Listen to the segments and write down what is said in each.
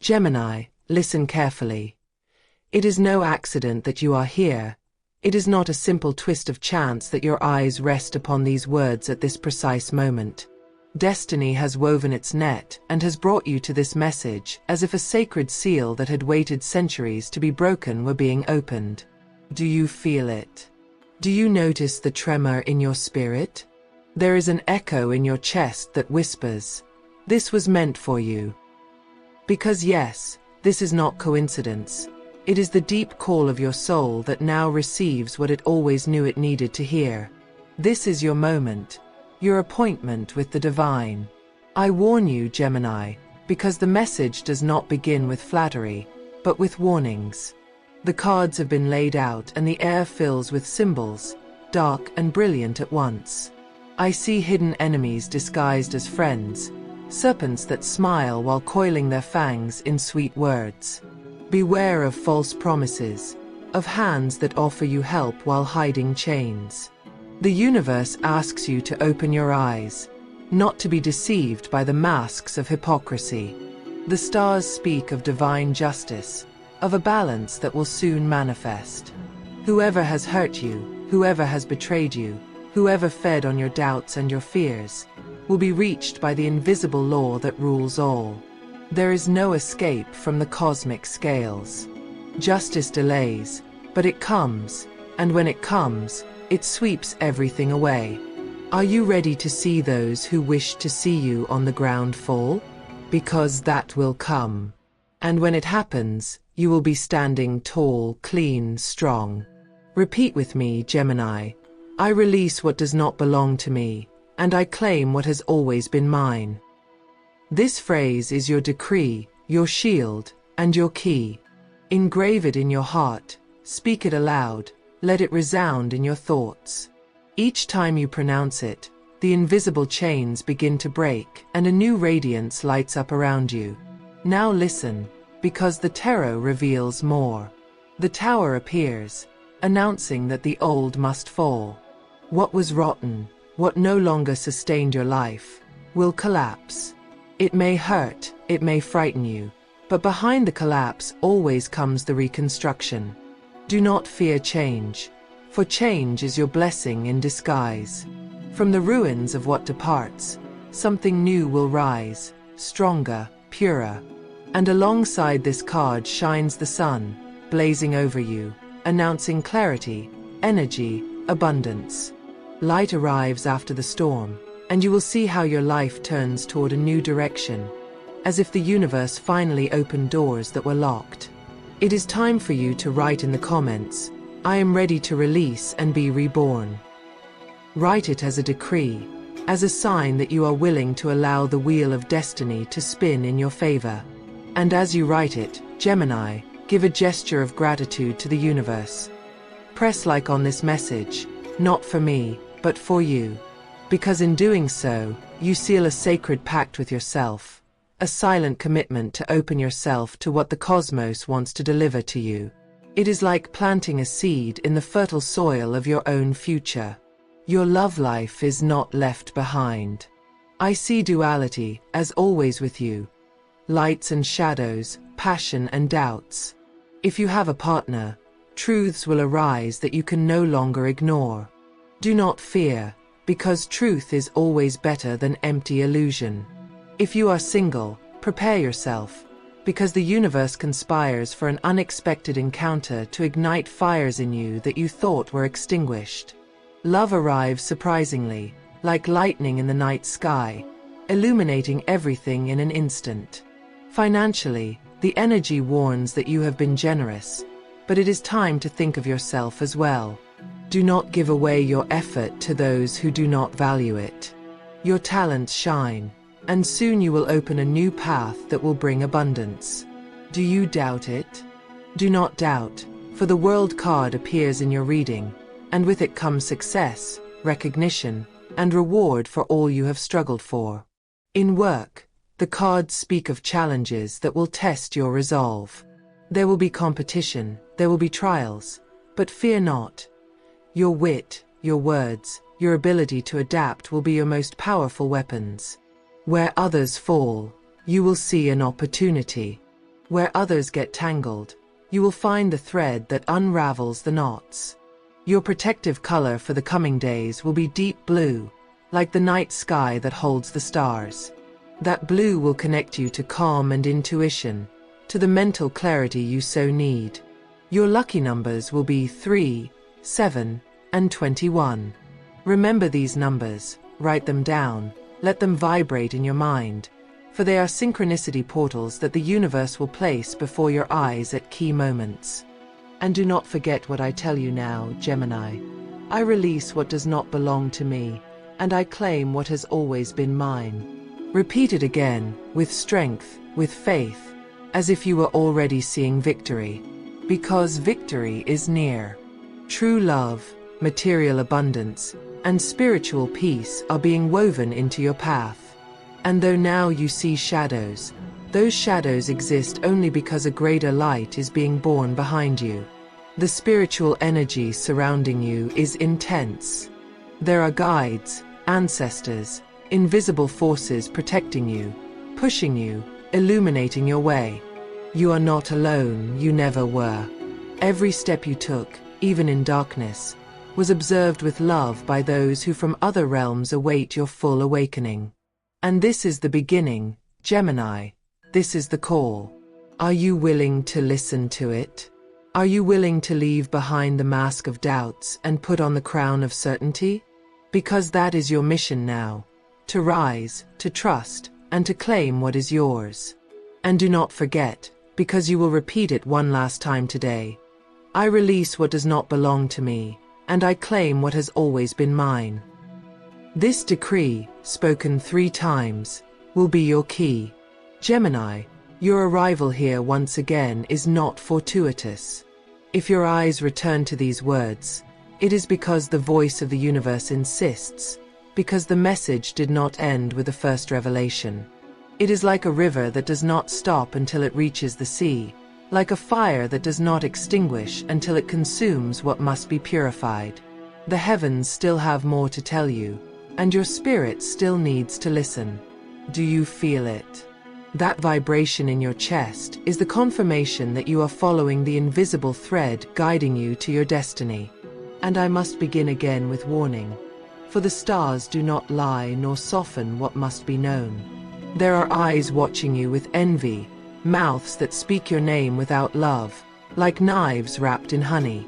Gemini, listen carefully. It is no accident that you are here. It is not a simple twist of chance that your eyes rest upon these words at this precise moment. Destiny has woven its net and has brought you to this message as if a sacred seal that had waited centuries to be broken were being opened. Do you feel it? Do you notice the tremor in your spirit? There is an echo in your chest that whispers, "This was meant for you." Because yes, this is not coincidence. It is the deep call of your soul that now receives what it always knew it needed to hear. This is your moment, your appointment with the divine. I warn you, Gemini, because the message does not begin with flattery, but with warnings. The cards have been laid out and the air fills with symbols, dark and brilliant at once. I see hidden enemies disguised as friends, serpents that smile while coiling their fangs in sweet words. Beware of false promises, of hands that offer you help while hiding chains. The universe asks you to open your eyes, not to be deceived by the masks of hypocrisy. The stars speak of divine justice, of a balance that will soon manifest. Whoever has hurt you, whoever has betrayed you, whoever fed on your doubts and your fears, will be reached by the invisible law that rules all. There is no escape from the cosmic scales. Justice delays, but it comes, and when it comes, it sweeps everything away. Are you ready to see those who wish to see you on the ground fall? Because that will come. And when it happens, you will be standing tall, clean, strong. Repeat with me, Gemini. I release what does not belong to me, and I claim what has always been mine. This phrase is your decree, your shield, and your key. Engrave it in your heart, speak it aloud, let it resound in your thoughts. Each time you pronounce it, the invisible chains begin to break and a new radiance lights up around you. Now listen, because the tarot reveals more. The tower appears, announcing that the old must fall. What was rotten, what no longer sustained your life, will collapse. It may hurt, it may frighten you, but behind the collapse always comes the reconstruction. Do not fear change, for change is your blessing in disguise. From the ruins of what departs, something new will rise, stronger, purer. And alongside this card shines the sun, blazing over you, announcing clarity, energy, abundance. Light arrives after the storm, and you will see how your life turns toward a new direction, as if the universe finally opened doors that were locked. It is time for you to write in the comments, "I am ready to release and be reborn." Write it as a decree, as a sign that you are willing to allow the wheel of destiny to spin in your favor. And as you write it, Gemini, give a gesture of gratitude to the universe. Press like on this message, not for me, but for you. Because in doing so, you seal a sacred pact with yourself, a silent commitment to open yourself to what the cosmos wants to deliver to you. It is like planting a seed in the fertile soil of your own future. Your love life is not left behind. I see duality, as always with you. Lights and shadows, passion and doubts. If you have a partner, truths will arise that you can no longer ignore. Do not fear, because truth is always better than empty illusion. If you are single, prepare yourself, because the universe conspires for an unexpected encounter to ignite fires in you that you thought were extinguished. Love arrives surprisingly, like lightning in the night sky, illuminating everything in an instant. Financially, the energy warns that you have been generous, but it is time to think of yourself as well. Do not give away your effort to those who do not value it. Your talents shine, and soon you will open a new path that will bring abundance. Do you doubt it? Do not doubt, for the World card appears in your reading, and with it comes success, recognition, and reward for all you have struggled for. In work, the cards speak of challenges that will test your resolve. There will be competition, there will be trials, but fear not. Your wit, your words, your ability to adapt will be your most powerful weapons. Where others fall, you will see an opportunity. Where others get tangled, you will find the thread that unravels the knots. Your protective color for the coming days will be deep blue, like the night sky that holds the stars. That blue will connect you to calm and intuition, to the mental clarity you so need. Your lucky numbers will be 3, 7, and 21. Remember these numbers, write them down, let them vibrate in your mind, for they are synchronicity portals that the universe will place before your eyes at key moments. And do not forget what I tell you now, Gemini. I release what does not belong to me, and I claim what has always been mine. Repeat it again, with strength, with faith, as if you were already seeing victory. Because victory is near. True love, material abundance, and spiritual peace are being woven into your path. And though now you see shadows, those shadows exist only because a greater light is being born behind you. The spiritual energy surrounding you is intense. There are guides, ancestors, invisible forces protecting you, pushing you, illuminating your way. You are not alone, you never were. Every step you took, even in darkness, was observed with love by those who from other realms await your full awakening. And this is the beginning, Gemini. This is the call. Are you willing to listen to it? Are you willing to leave behind the mask of doubts and put on the crown of certainty? Because that is your mission now, to rise, to trust, and to claim what is yours. And do not forget, because you will repeat it one last time today. I release what does not belong to me, and I claim what has always been mine. This decree, spoken 3 times, will be your key. Gemini, your arrival here once again is not fortuitous. If your eyes return to these words, it is because the voice of the universe insists, because the message did not end with the first revelation. It is like a river that does not stop until it reaches the sea, like a fire that does not extinguish until it consumes what must be purified. The heavens still have more to tell you, and your spirit still needs to listen. Do you feel it? That vibration in your chest is the confirmation that you are following the invisible thread guiding you to your destiny. And I must begin again with warning. For the stars do not lie nor soften what must be known. There are eyes watching you with envy, mouths that speak your name without love, like knives wrapped in honey.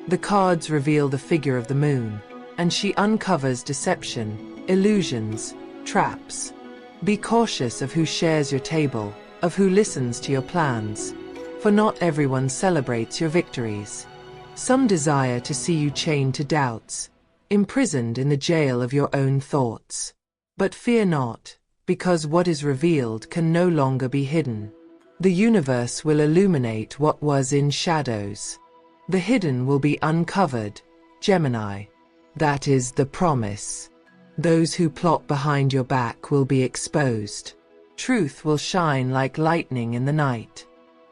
The cards reveal the figure of the moon, and she uncovers deception, illusions, traps. Be cautious of who shares your table, of who listens to your plans, for not everyone celebrates your victories. Some desire to see you chained to doubts, imprisoned in the jail of your own thoughts. But fear not, because what is revealed can no longer be hidden. The universe will illuminate what was in shadows. The hidden will be uncovered, Gemini. That is the promise. Those who plot behind your back will be exposed. Truth will shine like lightning in the night.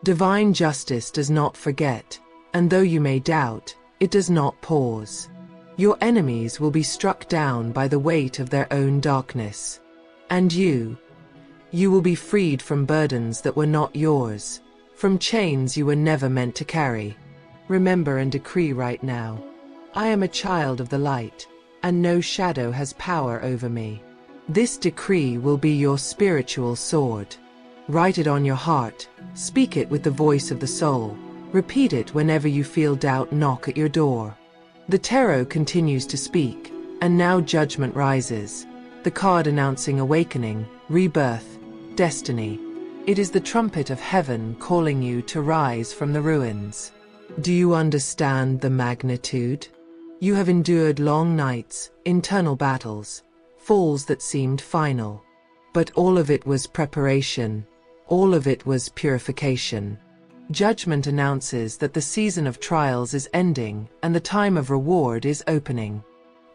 Divine justice does not forget, and though you may doubt, it does not pause. Your enemies will be struck down by the weight of their own darkness. And you will be freed from burdens that were not yours, from chains you were never meant to carry. Remember and decree right now. I am a child of the light, and no shadow has power over me. This decree will be your spiritual sword. Write it on your heart, speak it with the voice of the soul, repeat it whenever you feel doubt knock at your door. The tarot continues to speak, and now judgment rises, the card announcing awakening, rebirth, destiny. It is the trumpet of heaven calling you to rise from the ruins. Do you understand the magnitude? You have endured long nights, internal battles, falls that seemed final. But all of it was preparation. All of it was purification. Judgment announces that the season of trials is ending and the time of reward is opening.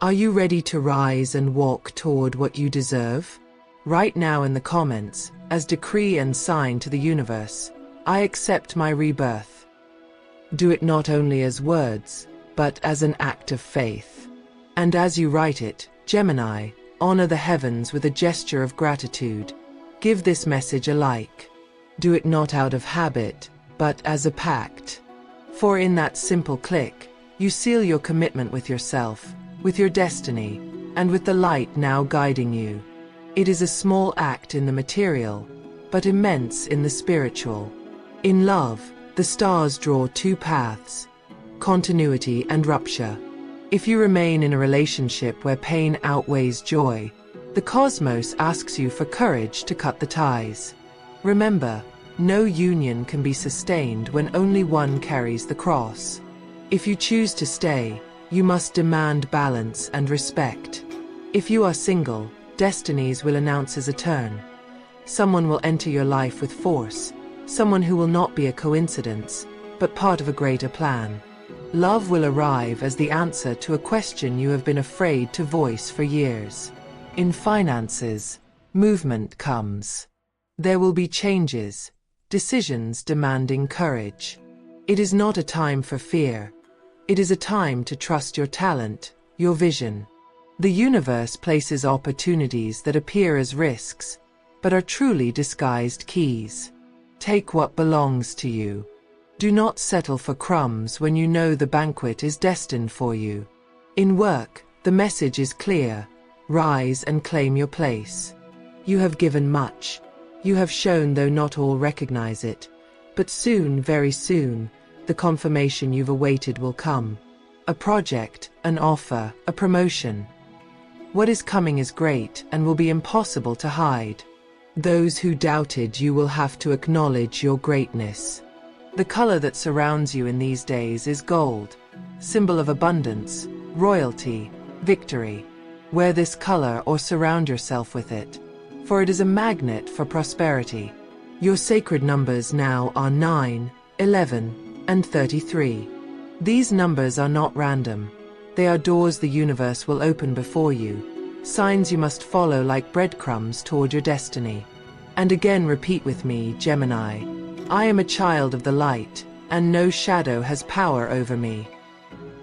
Are you ready to rise and walk toward what you deserve? Write now in the comments, as decree and sign to the universe, I accept my rebirth. Do it not only as words, but as an act of faith. And as you write it, Gemini, honor the heavens with a gesture of gratitude. Give this message a like. Do it not out of habit, but as a pact. For in that simple click, you seal your commitment with yourself, with your destiny, and with the light now guiding you. It is a small act in the material, but immense in the spiritual. In love, the stars draw two paths: continuity and rupture. If you remain in a relationship where pain outweighs joy, the cosmos asks you for courage to cut the ties. Remember, no union can be sustained when only one carries the cross. If you choose to stay, you must demand balance and respect. If you are single, destinies will announce as a turn. Someone will enter your life with force, someone who will not be a coincidence, but part of a greater plan. Love will arrive as the answer to a question you have been afraid to voice for years. In finances, movement comes. There will be changes, decisions demanding courage. It is not a time for fear. It is a time to trust your talent, your vision. The universe places opportunities that appear as risks, but are truly disguised keys. Take what belongs to you. Do not settle for crumbs when you know the banquet is destined for you. In work, the message is clear: rise and claim your place. You have given much. You have shown, though not all recognize it. But soon, very soon, the confirmation you've awaited will come. A project, an offer, a promotion. What is coming is great and will be impossible to hide. Those who doubted you will have to acknowledge your greatness. The color that surrounds you in these days is gold, symbol of abundance, royalty, victory. Wear this color or surround yourself with it, for it is a magnet for prosperity. Your sacred numbers now are 9, 11, and 33. These numbers are not random. They are doors the universe will open before you, signs you must follow like breadcrumbs toward your destiny. And again repeat with me, Gemini: I am a child of the light, and no shadow has power over me.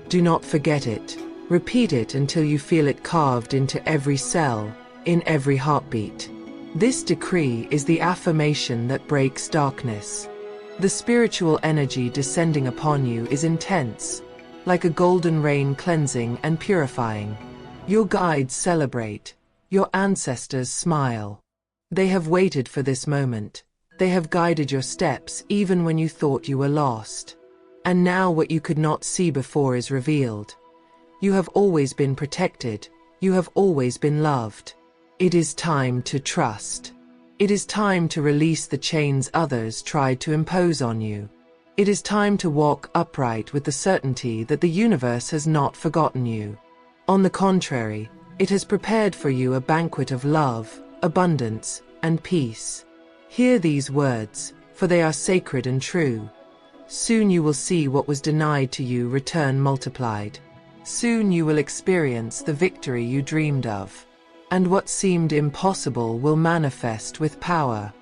Do not forget it. Repeat it until you feel it carved into every cell, in every heartbeat. This decree is the affirmation that breaks darkness. The spiritual energy descending upon you is intense, like a golden rain cleansing and purifying. Your guides celebrate. Your ancestors smile. They have waited for this moment. They have guided your steps even when you thought you were lost. And now what you could not see before is revealed. You have always been protected. You have always been loved. It is time to trust. It is time to release the chains others tried to impose on you. It is time to walk upright with the certainty that the universe has not forgotten you. On the contrary, it has prepared for you a banquet of love, abundance, and peace. Hear these words, for they are sacred and true. Soon you will see what was denied to you return multiplied. Soon you will experience the victory you dreamed of. And what seemed impossible will manifest with power.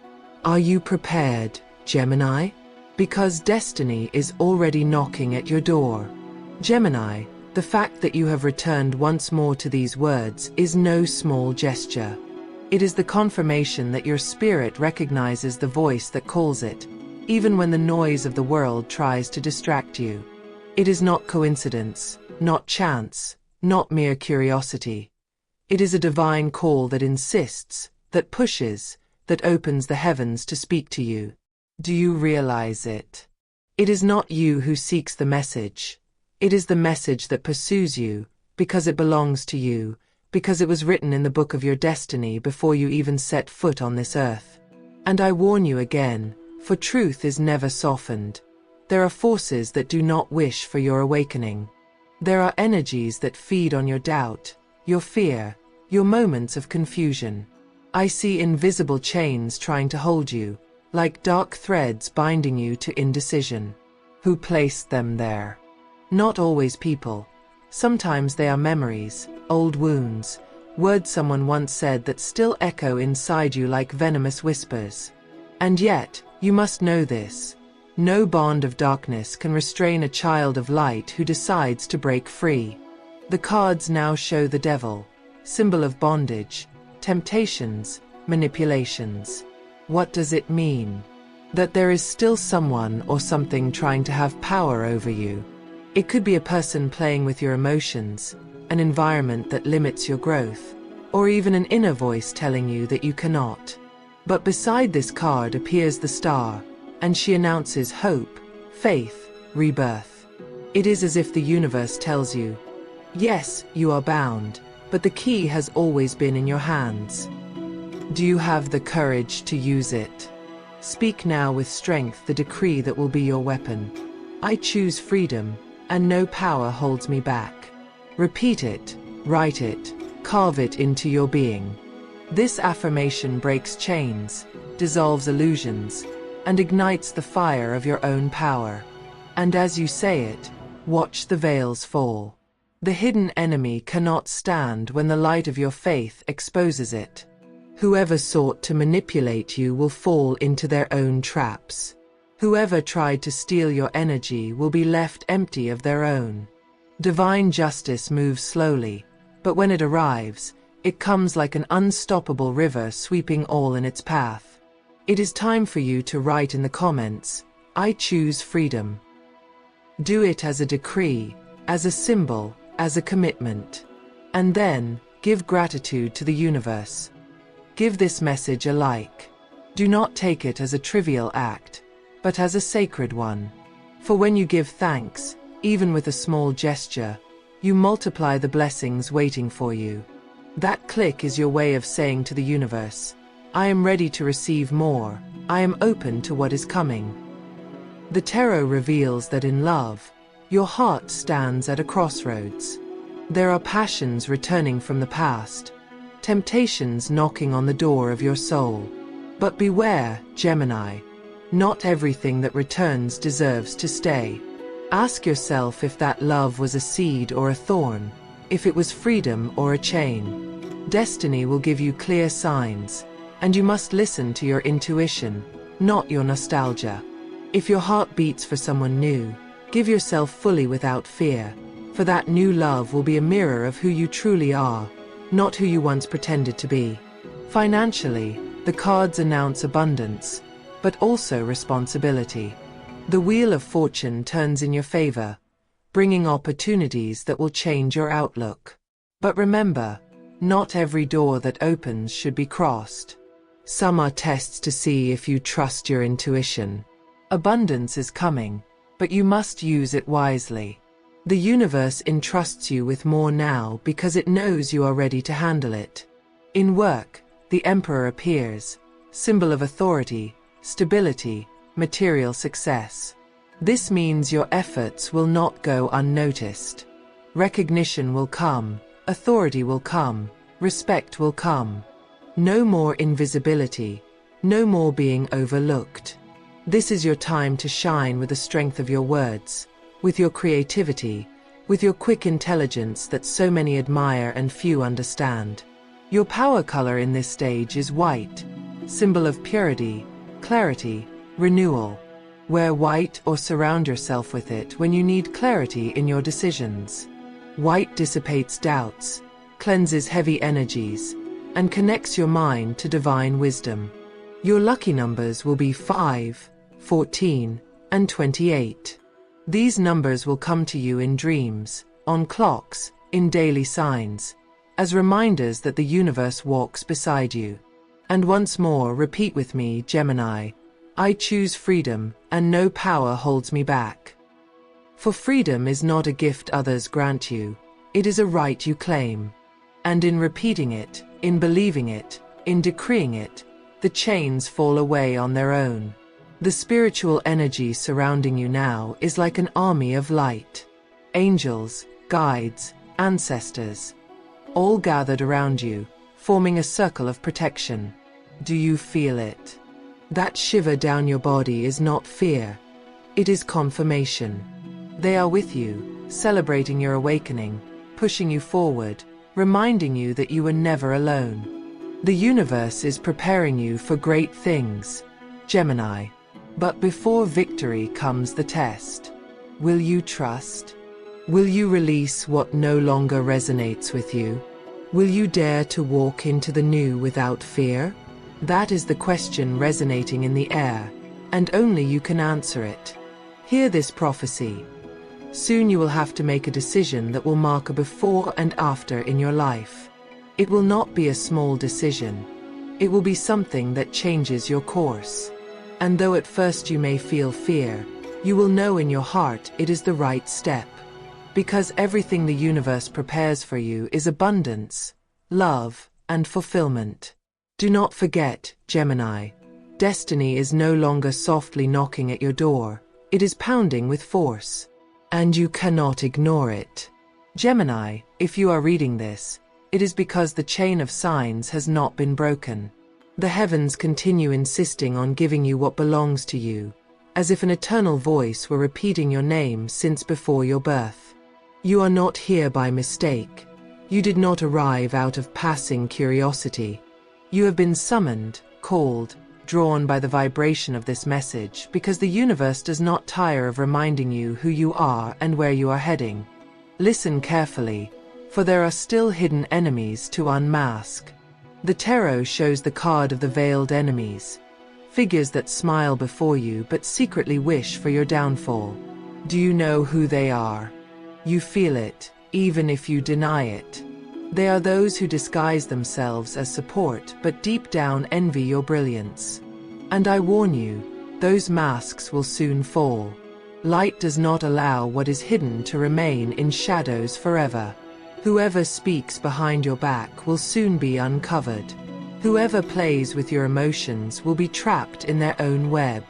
Are you prepared, Gemini? Because destiny is already knocking at your door. Gemini, the fact that you have returned once more to these words is no small gesture. It is the confirmation that your spirit recognizes the voice that calls it, even when the noise of the world tries to distract you. It is not coincidence, not chance, not mere curiosity. It is a divine call that insists, that pushes, that opens the heavens to speak to you. Do you realize it? It is not you who seeks the message. It is the message that pursues you, because it belongs to you, because it was written in the book of your destiny before you even set foot on this earth. And I warn you again, for truth is never softened. There are forces that do not wish for your awakening. There are energies that feed on your doubt, your fear, your moments of confusion. I see invisible chains trying to hold you, like dark threads binding you to indecision. Who placed them there? Not always people. Sometimes they are memories, old wounds, words someone once said that still echo inside you like venomous whispers. And yet, you must know this. No bond of darkness can restrain a child of light who decides to break free. The cards now show the devil, symbol of bondage, temptations, manipulations. What does it mean? That there is still someone or something trying to have power over you. It could be a person playing with your emotions, an environment that limits your growth, or even an inner voice telling you that you cannot. But beside this card appears the star, and she announces hope, faith, rebirth. It is as if the universe tells you, yes, you are bound, but the key has always been in your hands. Do you have the courage to use it? Speak now with strength the decree that will be your weapon. I choose freedom, and no power holds me back. Repeat it, write it, carve it into your being. This affirmation breaks chains, dissolves illusions, and ignites the fire of your own power. And as you say it, watch the veils fall. The hidden enemy cannot stand when the light of your faith exposes it. Whoever sought to manipulate you will fall into their own traps. Whoever tried to steal your energy will be left empty of their own. Divine justice moves slowly, but when it arrives, it comes like an unstoppable river sweeping all in its path. It is time for you to write in the comments, I choose freedom. Do it as a decree, as a symbol, as a commitment. And then, give gratitude to the universe. Give this message a like. Do not take it as a trivial act, but as a sacred one. For when you give thanks, even with a small gesture, you multiply the blessings waiting for you. That click is your way of saying to the universe, I am ready to receive more, I am open to what is coming. The tarot reveals that in love, your heart stands at a crossroads. There are passions returning from the past, temptations knocking on the door of your soul. But beware, Gemini. Not everything that returns deserves to stay. Ask yourself if that love was a seed or a thorn, if it was freedom or a chain. Destiny will give you clear signs, and you must listen to your intuition, not your nostalgia. If your heart beats for someone new, give yourself fully without fear, for that new love will be a mirror of who you truly are, not who you once pretended to be. Financially, the cards announce abundance, but also responsibility. The wheel of fortune turns in your favor, bringing opportunities that will change your outlook. But remember, not every door that opens should be crossed. Some are tests to see if you trust your intuition. Abundance is coming, but you must use it wisely. The universe entrusts you with more now because it knows you are ready to handle it. In work, the Emperor appears, symbol of authority, stability, material success. This means your efforts will not go unnoticed. Recognition will come, authority will come, respect will come. No more invisibility, no more being overlooked. This is your time to shine with the strength of your words, with your creativity, with your quick intelligence that so many admire and few understand. Your power color in this stage is white, symbol of purity, clarity, renewal. Wear white or surround yourself with it when you need clarity in your decisions. White dissipates doubts, cleanses heavy energies, and connects your mind to divine wisdom. Your lucky numbers will be 5, 14, and 28. These numbers will come to you in dreams, on clocks, in daily signs, as reminders that the universe walks beside you. And once more, repeat with me, Gemini, I choose freedom, and no power holds me back. For freedom is not a gift others grant you, it is a right you claim. And in repeating it, in believing it, in decreeing it, the chains fall away on their own. The spiritual energy surrounding you now is like an army of light. Angels, guides, ancestors, all gathered around you, forming a circle of protection. Do you feel it? That shiver down your body is not fear, it is confirmation. They are with you, celebrating your awakening, pushing you forward, reminding you that you were never alone. The universe is preparing you for great things, Gemini. But before victory comes the test. Will you trust? Will you release what no longer resonates with you? Will you dare to walk into the new without fear? That is the question resonating in the air, and only you can answer it. Hear this prophecy. Soon you will have to make a decision that will mark a before and after in your life. It will not be a small decision. It will be something that changes your course. And though at first you may feel fear, you will know in your heart it is the right step. Because everything the universe prepares for you is abundance, love, and fulfillment. Do not forget, Gemini, destiny is no longer softly knocking at your door, it is pounding with force. And you cannot ignore it. Gemini, if you are reading this, it is because the chain of signs has not been broken. The heavens continue insisting on giving you what belongs to you, as if an eternal voice were repeating your name since before your birth. You are not here by mistake. You did not arrive out of passing curiosity. You have been summoned, called, drawn by the vibration of this message because the universe does not tire of reminding you who you are and where you are heading. Listen carefully, for there are still hidden enemies to unmask. The tarot shows the card of the veiled enemies, figures that smile before you but secretly wish for your downfall. Do you know who they are? You feel it, even if you deny it. They are those who disguise themselves as support but deep down envy your brilliance. And I warn you, those masks will soon fall. Light does not allow what is hidden to remain in shadows forever. Whoever speaks behind your back will soon be uncovered. Whoever plays with your emotions will be trapped in their own web.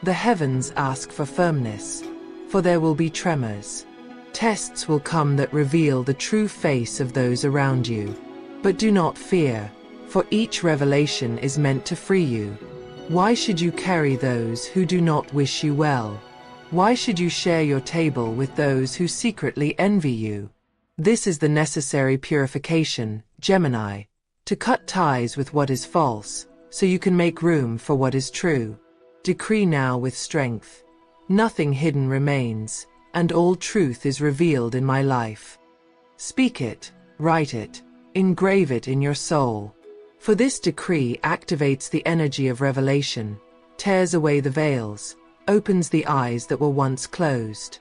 The heavens ask for firmness, for there will be tremors. Tests will come that reveal the true face of those around you. But do not fear, for each revelation is meant to free you. Why should you carry those who do not wish you well? Why should you share your table with those who secretly envy you? This is the necessary purification, Gemini, to cut ties with what is false, so you can make room for what is true. Decree now with strength. Nothing hidden remains, and all truth is revealed in my life. Speak it, write it, engrave it in your soul. For this decree activates the energy of revelation, tears away the veils, opens the eyes that were once closed.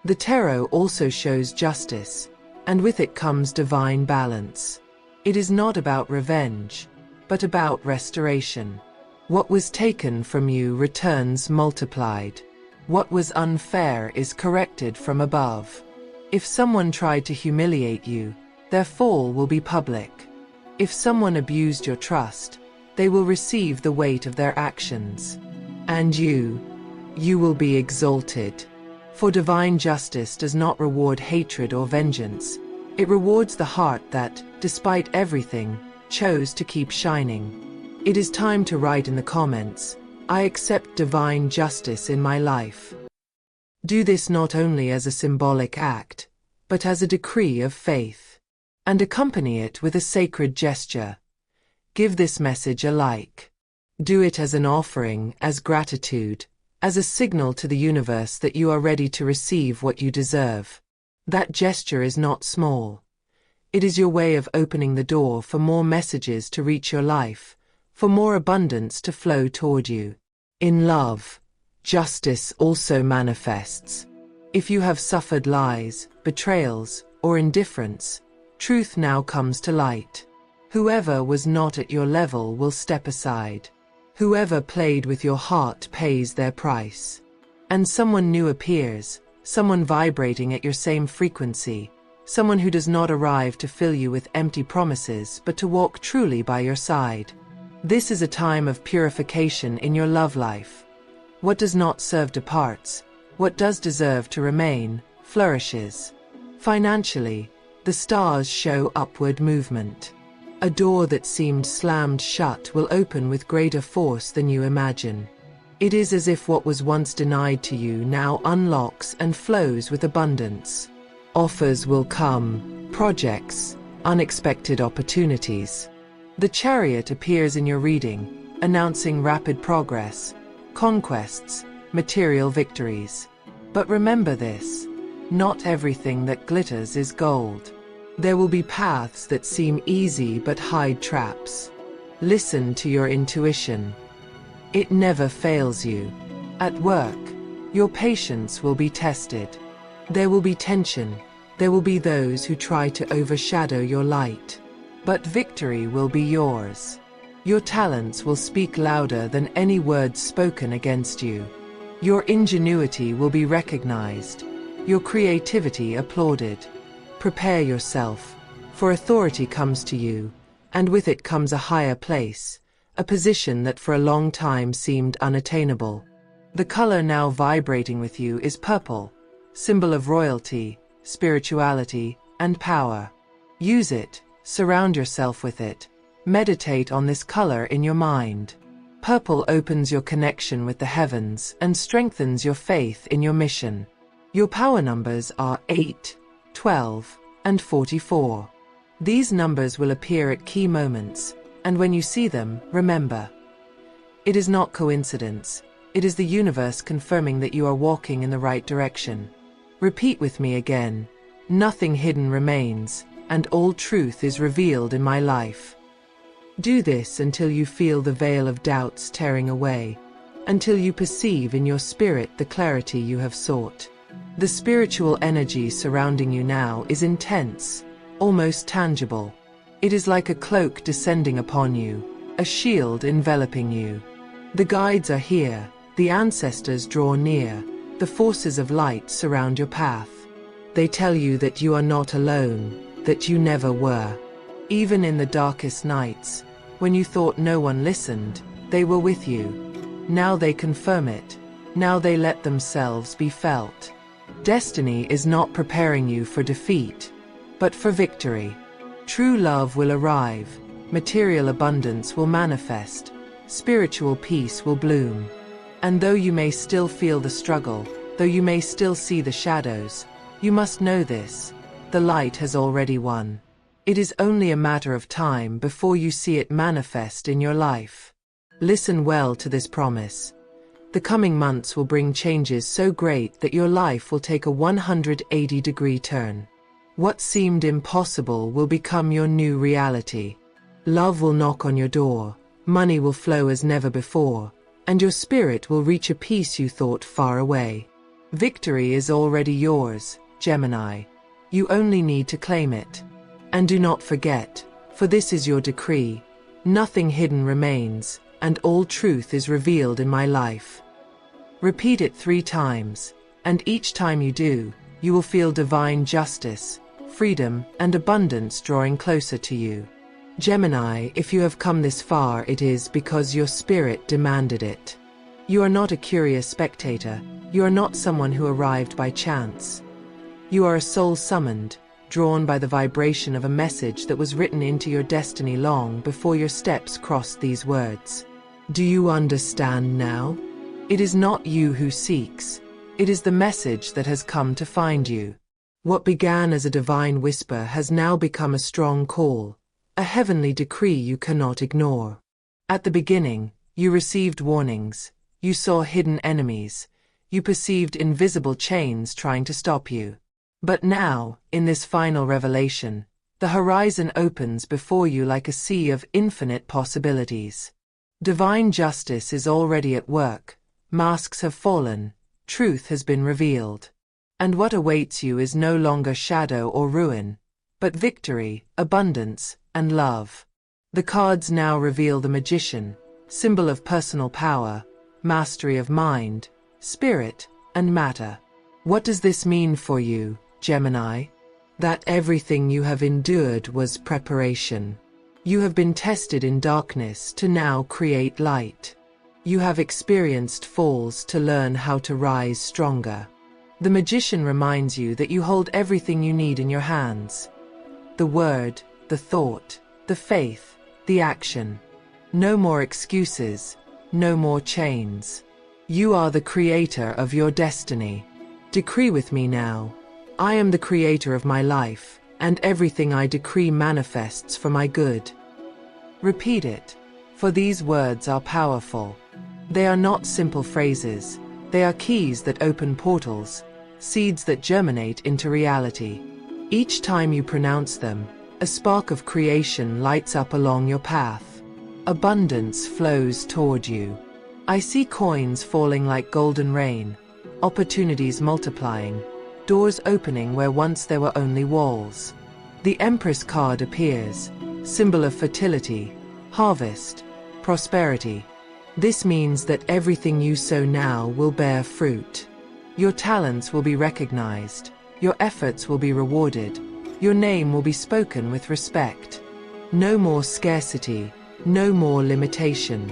The tarot also shows justice, and with it comes divine balance. It is not about revenge, but about restoration. What was taken from you returns multiplied. What was unfair is corrected from above. If someone tried to humiliate you, their fall will be public. If someone abused your trust, they will receive the weight of their actions. And you will be exalted. For divine justice does not reward hatred or vengeance. It rewards the heart that, despite everything, chose to keep shining. It is time to write in the comments, I accept divine justice in my life. Do this not only as a symbolic act, but as a decree of faith. And accompany it with a sacred gesture. Give this message a like. Do it as an offering, as gratitude, as a signal to the universe that you are ready to receive what you deserve. That gesture is not small. It is your way of opening the door for more messages to reach your life, for more abundance to flow toward you. In love, justice also manifests. If you have suffered lies, betrayals, or indifference, truth now comes to light. Whoever was not at your level will step aside. Whoever played with your heart pays their price. And someone new appears, someone vibrating at your same frequency, someone who does not arrive to fill you with empty promises but to walk truly by your side. This is a time of purification in your love life. What does not serve departs, what does deserve to remain, flourishes. Financially, the stars show upward movement. A door that seemed slammed shut will open with greater force than you imagine. It is as if what was once denied to you now unlocks and flows with abundance. Offers will come, projects, unexpected opportunities. The Chariot appears in your reading, announcing rapid progress, conquests, material victories. But remember this, not everything that glitters is gold. There will be paths that seem easy but hide traps. Listen to your intuition. It never fails you. At work, your patience will be tested. There will be tension. There will be those who try to overshadow your light. But victory will be yours. Your talents will speak louder than any words spoken against you. Your ingenuity will be recognized. Your creativity applauded. Prepare yourself, for authority comes to you, and with it comes a higher place, a position that for a long time seemed unattainable. The color now vibrating with you is purple, symbol of royalty, spirituality, and power. Use it, surround yourself with it, meditate on this color in your mind. Purple opens your connection with the heavens and strengthens your faith in your mission. Your power numbers are 8, 12, and 44. These numbers will appear at key moments, and when you see them, remember. It is not coincidence. It is the universe confirming that you are walking in the right direction. Repeat with me again. Nothing hidden remains, and all truth is revealed in my life. Do this until you feel the veil of doubts tearing away, until you perceive in your spirit the clarity you have sought. The spiritual energy surrounding you now is intense, almost tangible. It is like a cloak descending upon you, a shield enveloping you. The guides are here, the ancestors draw near, the forces of light surround your path. They tell you that you are not alone, that you never were. Even in the darkest nights, when you thought no one listened, they were with you. Now they confirm it. Now they let themselves be felt. Destiny is not preparing you for defeat, but for victory. True love will arrive, material abundance will manifest, spiritual peace will bloom. And though you may still feel the struggle, though you may still see the shadows, you must know this: the light has already won. It is only a matter of time before you see it manifest in your life. Listen well to this promise. The coming months will bring changes so great that your life will take a 180-degree turn. What seemed impossible will become your new reality. Love will knock on your door, money will flow as never before, and your spirit will reach a peace you thought far away. Victory is already yours, Gemini. You only need to claim it. And do not forget, for this is your decree: nothing hidden remains, and all truth is revealed in my life. Repeat it 3 times, and each time you do, you will feel divine justice, freedom, and abundance drawing closer to you. Gemini, if you have come this far, it is because your spirit demanded it. You are not a curious spectator. You are not someone who arrived by chance. You are a soul summoned, drawn by the vibration of a message that was written into your destiny long before your steps crossed these words. Do you understand now? It is not you who seeks. It is the message that has come to find you. What began as a divine whisper has now become a strong call, a heavenly decree you cannot ignore. At the beginning, you received warnings. You saw hidden enemies. You perceived invisible chains trying to stop you. But now, in this final revelation, the horizon opens before you like a sea of infinite possibilities. Divine justice is already at work. Masks have fallen. Truth has been revealed. And what awaits you is no longer shadow or ruin, but victory, abundance, and love. The cards now reveal the magician, symbol of personal power, mastery of mind, spirit, and matter. What does this mean for you, Gemini? That everything you have endured was preparation. You have been tested in darkness to now create light. You have experienced falls to learn how to rise stronger. The magician reminds you that you hold everything you need in your hands. The word, the thought, the faith, the action. No more excuses, no more chains. You are the creator of your destiny. Decree with me now. I am the creator of my life, and everything I decree manifests for my good. Repeat it, for these words are powerful. They are not simple phrases. They are keys that open portals, seeds that germinate into reality. Each time you pronounce them, a spark of creation lights up along your path. Abundance flows toward you. I see coins falling like golden rain, opportunities multiplying, doors opening where once there were only walls. The Empress card appears, symbol of fertility, harvest, prosperity. This means that everything you sow now will bear fruit. Your talents will be recognized, your efforts will be rewarded, your name will be spoken with respect. No more scarcity, no more limitation.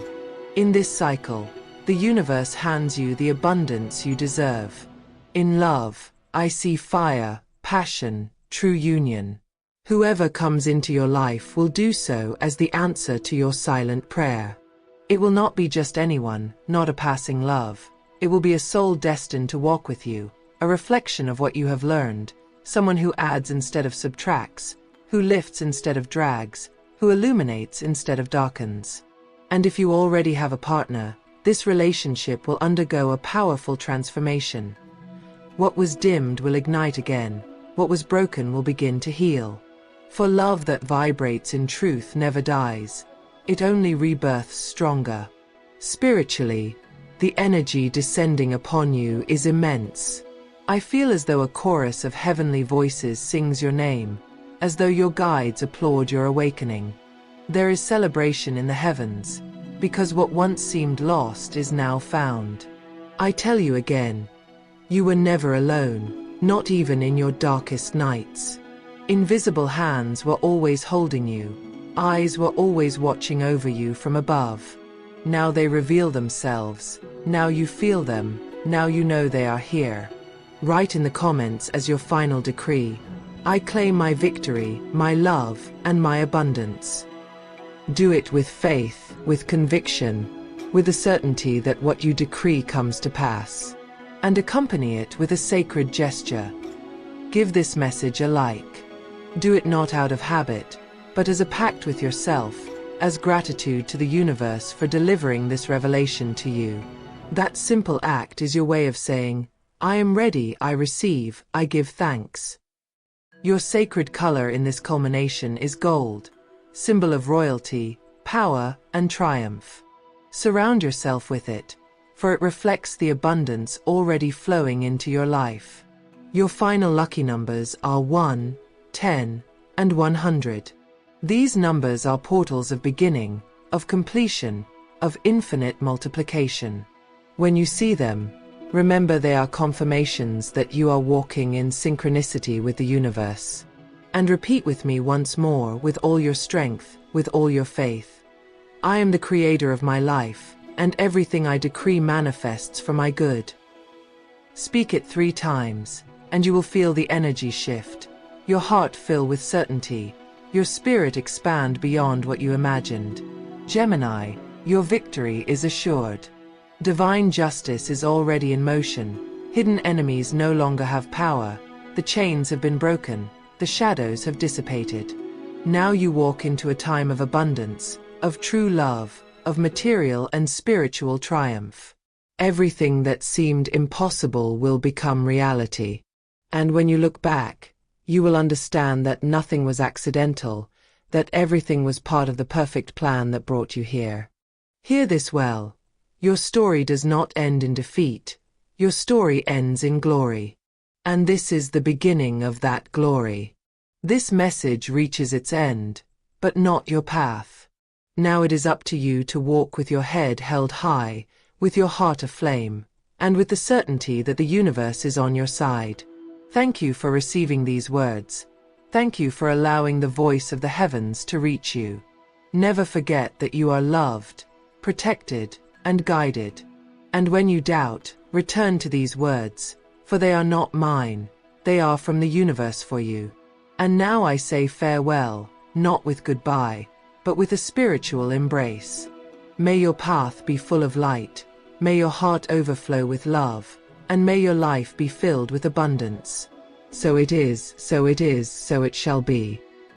In this cycle, the universe hands you the abundance you deserve. In love, I see fire, passion, true union. Whoever comes into your life will do so as the answer to your silent prayer. It will not be just anyone, not a passing love. It will be a soul destined to walk with you, a reflection of what you have learned, someone who adds instead of subtracts, who lifts instead of drags, who illuminates instead of darkens. And if you already have a partner, this relationship will undergo a powerful transformation. What was dimmed will ignite again, what was broken will begin to heal. For love that vibrates in truth never dies. It only rebirths stronger. Spiritually, the energy descending upon you is immense. I feel as though a chorus of heavenly voices sings your name, as though your guides applaud your awakening. There is celebration in the heavens, because what once seemed lost is now found. I tell you again, you were never alone, not even in your darkest nights. Invisible hands were always holding you, eyes were always watching over you from above. Now they reveal themselves, now you feel them, now you know they are here. Write in the comments as your final decree, I claim my victory, my love, and my abundance. Do it with faith, with conviction, with the certainty that what you decree comes to pass. And accompany it with a sacred gesture. Give this message a like. Do it not out of habit, but as a pact with yourself, as gratitude to the universe for delivering this revelation to you. That simple act is your way of saying, I am ready, I receive, I give thanks. Your sacred color in this culmination is gold, symbol of royalty, power, and triumph. Surround yourself with it, for it reflects the abundance already flowing into your life. Your final lucky numbers are 1, 10, and 100. These numbers are portals of beginning, of completion, of infinite multiplication. When you see them, remember they are confirmations that you are walking in synchronicity with the universe. And repeat with me once more with all your strength, with all your faith. I am the creator of my life, and everything I decree manifests for my good. Speak it 3 times, and you will feel the energy shift, your heart fill with certainty, your spirit expand beyond what you imagined. Gemini, your victory is assured. Divine justice is already in motion, hidden enemies no longer have power, the chains have been broken, the shadows have dissipated. Now you walk into a time of abundance, of true love, of material and spiritual triumph. Everything that seemed impossible will become reality. And when you look back, you will understand that nothing was accidental, that everything was part of the perfect plan that brought you here. Hear this well. Your story does not end in defeat. Your story ends in glory. And this is the beginning of that glory. This message reaches its end, but not your path. Now it is up to you to walk with your head held high, with your heart aflame, and with the certainty that the universe is on your side. Thank you for receiving these words. Thank you for allowing the voice of the heavens to reach you. Never forget that you are loved, protected, and guided. And when you doubt, return to these words, for they are not mine, they are from the universe for you. And now I say farewell, not with goodbye, but with a spiritual embrace. May your path be full of light, may your heart overflow with love, and may your life be filled with abundance. So it is, so it is, so it shall be.